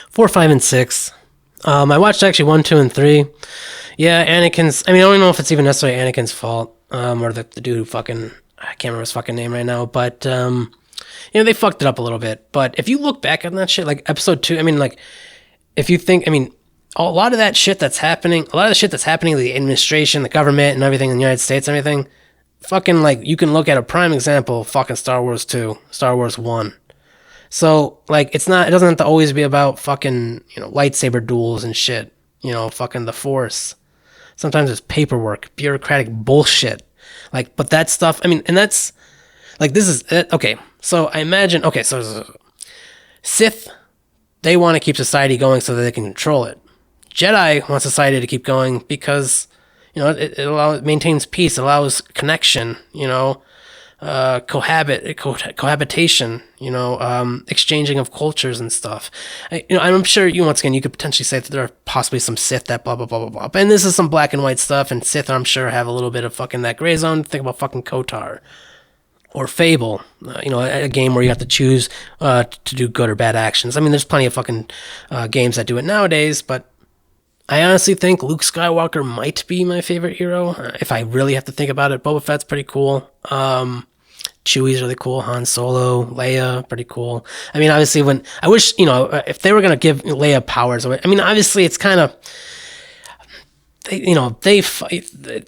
4, 5, and 6. I watched actually 1, 2, and 3. Yeah, Anakin's. I mean, I don't even know if it's even necessarily Anakin's fault, or the dude who fucking. I can't remember his fucking name right now, but they fucked it up a little bit. But if you look back on that shit, like episode 2, I mean, like, if you think, I mean, a lot of that shit that's happening, a lot of the shit that's happening, the administration, the government, and everything in the United States, and everything, fucking, like, you can look at a prime example of fucking Star Wars 2, Star Wars 1. So, like, it doesn't have to always be about fucking, lightsaber duels and shit, fucking the Force. Sometimes it's paperwork, bureaucratic bullshit. Like, but that stuff, I mean, and that's, like, this is, okay, so I imagine, okay, so Sith, they want to keep society going so that they can control it. Jedi want society to keep going because, it maintains peace, it allows connection, cohabitation, exchanging of cultures and stuff. I'm sure once again, you could potentially say that there are possibly some Sith that blah, blah, blah, blah, blah. And this is some black and white stuff, and Sith, I'm sure, have a little bit of fucking that gray zone. Think about fucking KOTOR. Or Fable, a game where you have to choose to do good or bad actions. I mean, there's plenty of fucking games that do it nowadays, but I honestly think Luke Skywalker might be my favorite hero. If I really have to think about it, Boba Fett's pretty cool. Chewie's really cool. Han Solo, Leia, pretty cool. I mean, obviously, I wish, if they were going to give Leia powers away, I mean, obviously, it's kind of,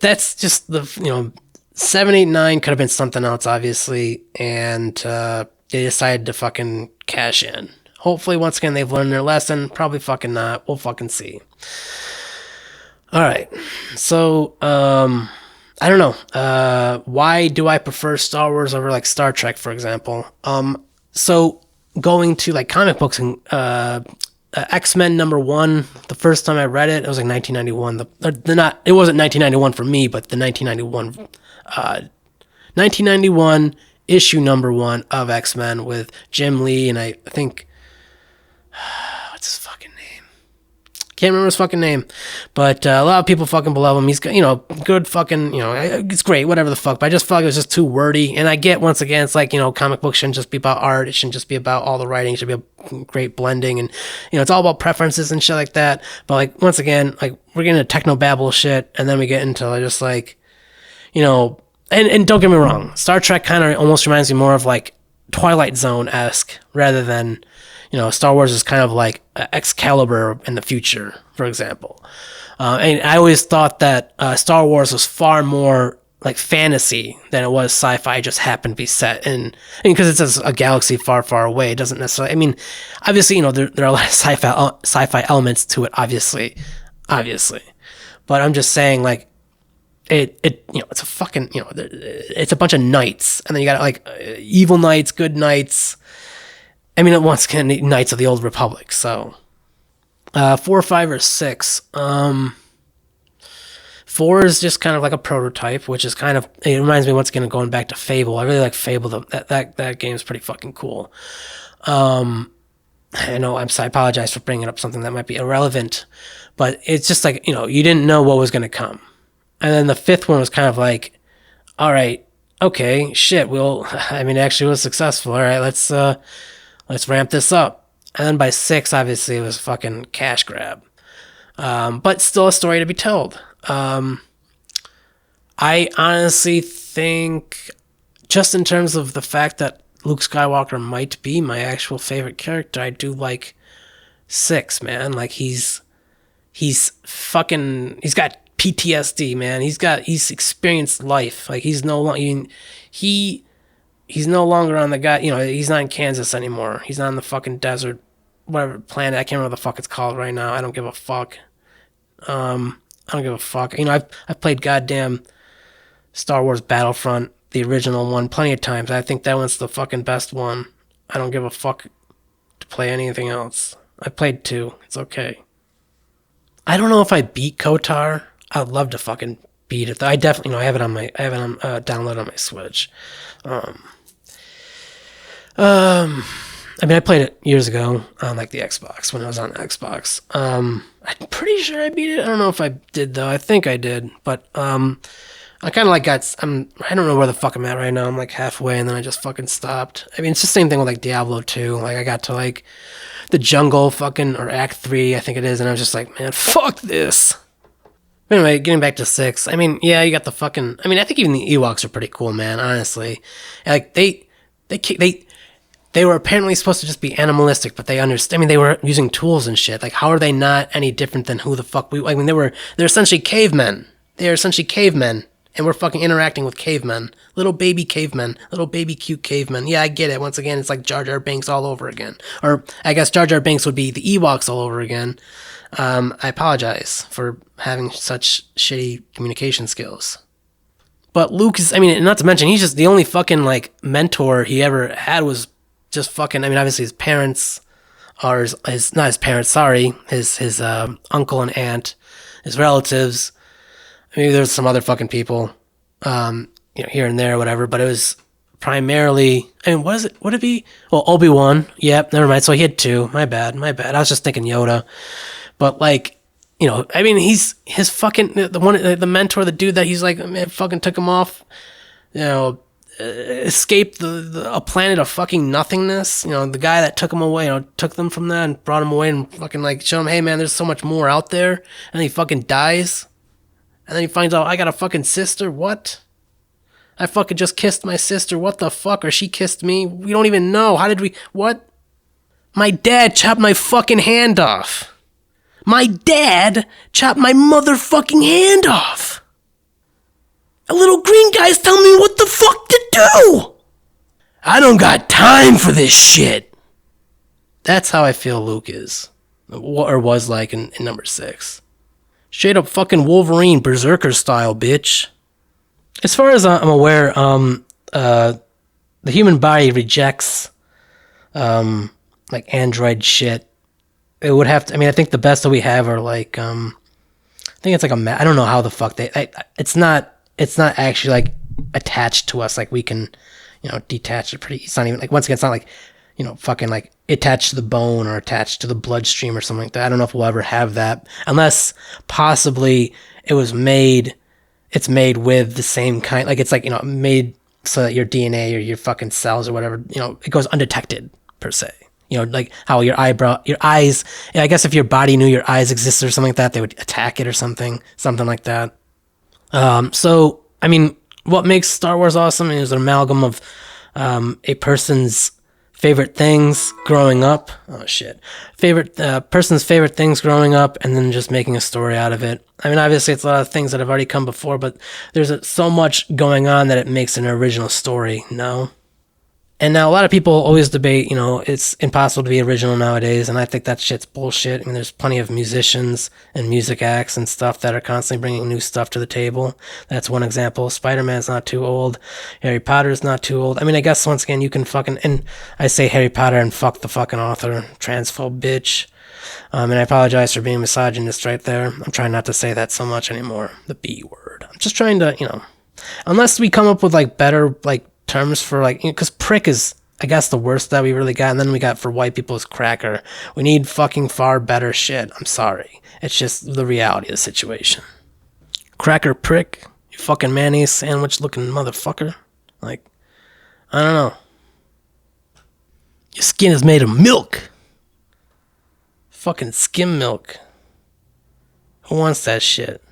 that's just the, 7, 8, 9 could have been something else, obviously, and they decided to fucking cash in. Hopefully, once again, they've learned their lesson. Probably fucking not. We'll fucking see. All right. So, I don't know. Why do I prefer Star Wars over, like, Star Trek, for example? So, going to, like, comic books and X-Men #1, the first time I read it was like 1991. It wasn't 1991 for me, but the 1991 issue #1 of X-Men with Jim Lee, and I think what's his fucking name? Can't remember his fucking name, but a lot of people fucking love him. He's got, good fucking, it's great, whatever the fuck. But I just felt like it was just too wordy. And I get, once again, it's like, comic books shouldn't just be about art. It shouldn't just be about all the writing. It should be a great blending, and it's all about preferences and shit like that. But like, once again, like, we're getting into technobabble shit, and then we get into just like, and don't get me wrong, Star Trek kind of almost reminds me more of like Twilight Zone-esque rather than, Star Wars is kind of like Excalibur in the future, for example. And I always thought that Star Wars was far more like fantasy than it was sci-fi. Just happened to be set in, because it's a galaxy far, far away. It doesn't necessarily, I mean, obviously, there are a lot of sci-fi elements to it, obviously. But I'm just saying, like, it's a fucking, it's a bunch of knights, and then you got like evil knights, good knights. I mean, once again, Knights of the Old Republic. So, 4, 5, or 6. 4 is just kind of like a prototype, which is kind of, it reminds me once again of going back to Fable. I really like Fable. That game is pretty fucking cool. I know, I apologize for bringing up something that might be irrelevant, but it's just like, you didn't know what was going to come. And then the 5th one was kind of like, all right, okay, shit, actually was successful. All right, let's ramp this up. And then by 6, obviously, it was a fucking cash grab. But still a story to be told. I honestly think, just in terms of the fact that Luke Skywalker might be my actual favorite character, I do like 6, man. Like, he's got PTSD, man. He's experienced life. Like, he's no longer on the guy, he's not in Kansas anymore. He's not in the fucking desert, whatever planet. I can't remember what the fuck it's called right now. I don't give a fuck. I don't give a fuck. I've played goddamn Star Wars Battlefront, the original one, plenty of times. I think that one's the fucking best one. I don't give a fuck to play anything else. I played 2. It's okay. I don't know if I beat KOTOR. I'd love to fucking beat it. I definitely, I have it on download on my Switch. I played it years ago on like the Xbox, when I was on the Xbox. I'm pretty sure I beat it. I don't know if I did though. I think I did, but I kind of like I don't know where the fuck I'm at right now. I'm like halfway, and then I just fucking stopped. I mean, it's the same thing with like Diablo 2. Like, I got to like the jungle fucking, or Act 3, I think it is, and I was just like, man, fuck this. Anyway, getting back to 6, I mean, yeah, you got the fucking, I mean, I think even the Ewoks are pretty cool, man, honestly. Like, they were apparently supposed to just be animalistic, but they understand, I mean, they were using tools and shit. Like, how are they not any different than who the fuck we, I mean, they're essentially cavemen. They're essentially cavemen. And we're fucking interacting with cavemen. Little baby cavemen. Little baby cute cavemen. Yeah, I get it. Once again, it's like Jar Jar Binks all over again. Or I guess Jar Jar Binks would be the Ewoks all over again. I apologize for having such shitty communication skills. But Luke is, I mean, not to mention, he's just the only fucking, like, mentor he ever had was just fucking, I mean, obviously his parents, or his not his parents, sorry, his uncle and aunt, his relatives. Maybe there's some other fucking people, here and there, or whatever, but it was primarily, I mean, would it be? Well, Obi-Wan, yep, never mind, so he had 2, my bad, I was just thinking Yoda, but, like, I mean, he's his fucking, the mentor, the dude that he's like, man, fucking took him off, escaped a planet of fucking nothingness, the guy that took him away, took them from that and brought him away and fucking, like, showed him, hey, man, there's so much more out there, and he fucking dies. And then he finds out, I got a fucking sister? What? I fucking just kissed my sister. What the fuck? Or she kissed me? We don't even know. How did we... What? My dad chopped my fucking hand off. My dad chopped my motherfucking hand off. A little green guy's telling me what the fuck to do. I don't got time for this shit. That's how I feel Luke is. Or was like in number 6. Straight up fucking Wolverine, Berserker style, bitch. As far as I'm aware, the human body rejects, like, android shit. It would have to, I mean, I think the best that we have are, like, I think it's like I don't know how the fuck it's not actually, like, attached to us, like, we can, detach it pretty, it's not even, like, once again, it's not like, fucking, like, attached to the bone or attached to the bloodstream or something like that. I don't know if we'll ever have that, unless possibly it's made with the same kind, like, it's like, made so that your DNA or your fucking cells or whatever, it goes undetected, per se. Like how your eyes, I guess if your body knew your eyes existed or something like that, they would attack it or something like that. So, I mean, what makes Star Wars awesome is an amalgam of a person's favorite things growing up. Oh shit. Person's favorite things growing up, and then just making a story out of it. I mean, obviously it's a lot of things that have already come before, but there's so much going on that it makes an original story, no? And now a lot of people always debate, it's impossible to be original nowadays, and I think that shit's bullshit. I mean, there's plenty of musicians and music acts and stuff that are constantly bringing new stuff to the table. That's one example. Spider-Man's not too old. Harry Potter's not too old. I mean, I guess once again, you can fucking, and I say Harry Potter and fuck the fucking author, transphobe bitch. And I apologize for being misogynist right there. I'm trying not to say that so much anymore. The B word. I'm just trying to, unless we come up with, like, better, like, terms for, like, because prick is, I guess, the worst that we really got, and then we got for white people is cracker. We need fucking far better shit. I'm sorry. It's just the reality of the situation. Cracker, prick, you fucking mayonnaise sandwich looking motherfucker. Like, I don't know. Your skin is made of milk. Fucking skim milk. Who wants that shit?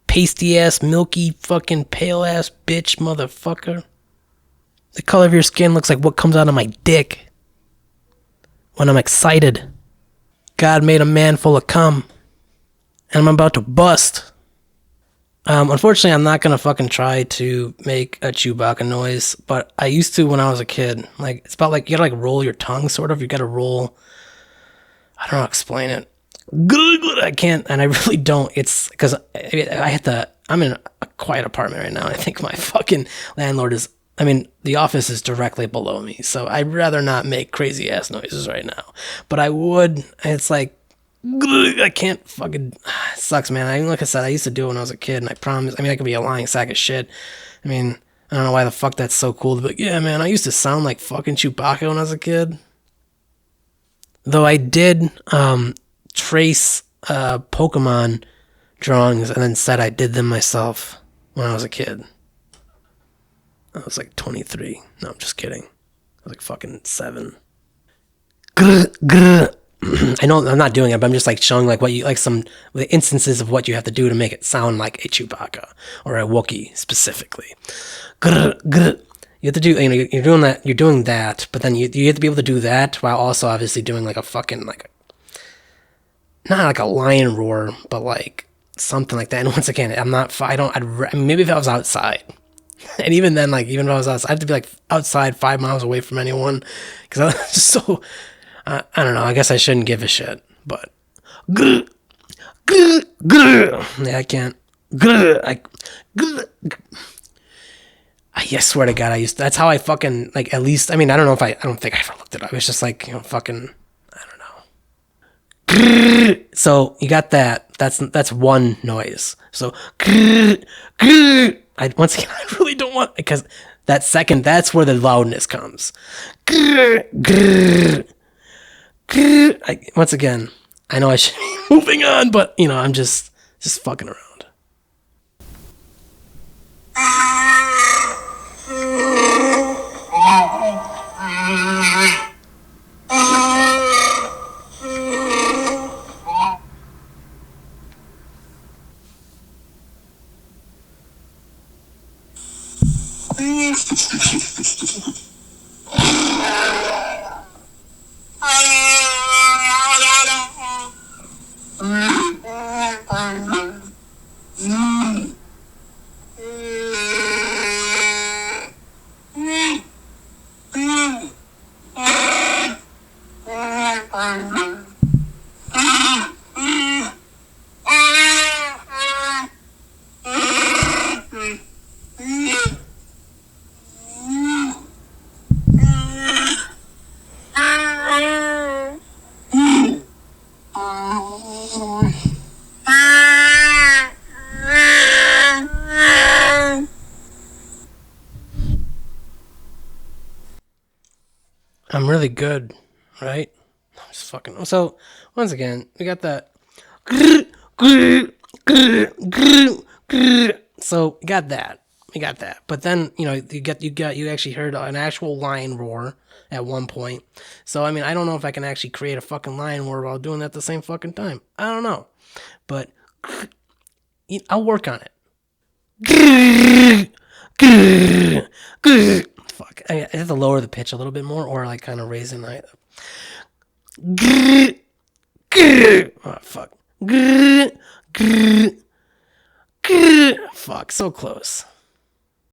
Pasty ass, milky, fucking pale ass bitch motherfucker. The color of your skin looks like what comes out of my dick when I'm excited. God made a man full of cum, and I'm about to bust. Unfortunately, I'm not gonna fucking try to make a Chewbacca noise, but I used to when I was a kid. Like, it's about, like, you gotta, like, roll your tongue, sort of. You gotta roll. I don't know how to explain it. I can't, and I really don't. It's because I'm in a quiet apartment right now. I think my fucking landlord is, I mean, the office is directly below me, so I'd rather not make crazy ass noises right now. But I would, it's like, I can't fucking, it sucks, man. Like I said, I used to do it when I was a kid, and I promise, I mean, I could be a lying sack of shit. I mean, I don't know why the fuck that's so cool, but yeah, man, I used to sound like fucking Chewbacca when I was a kid. Though I did, trace Pokemon drawings and then said I did them myself when I was a kid. I was like 23. No, I'm just kidding. I was like fucking 7. Grr, grr. I know I'm not doing it, but I'm just like showing like what you like some the instances of what you have to do to make it sound like a Chewbacca or a Wookiee specifically. Grr, grr. You have to do, you're doing that, but then you have to be able to do that while also obviously doing like a fucking like not like a lion roar, but like something like that. And once again, maybe if I was outside, and even then, like even if I was outside, I have to be like outside 5 miles away from anyone because I was just so. I don't know. I guess I shouldn't give a shit, but yeah, I can't. I swear to God, that's how I fucking like. At least, I mean, I don't know if I don't think I ever looked it up. It's just like fucking. I don't know. So you got that. That's one noise. So once again, I really don't want because that second, that's where the loudness comes. Once again, I know I should be moving on, but I'm just fucking around. I'm really good, right? I'm just fucking. So once again, we got that. So we got that. But then you actually heard an actual lion roar at one point. So I mean, I don't know if I can actually create a fucking lion roar while doing that at the same fucking time. I don't know, but I'll work on it. Fuck. I have to lower the pitch a little bit more or like kind of raise it. Oh, fuck. Fuck, so close.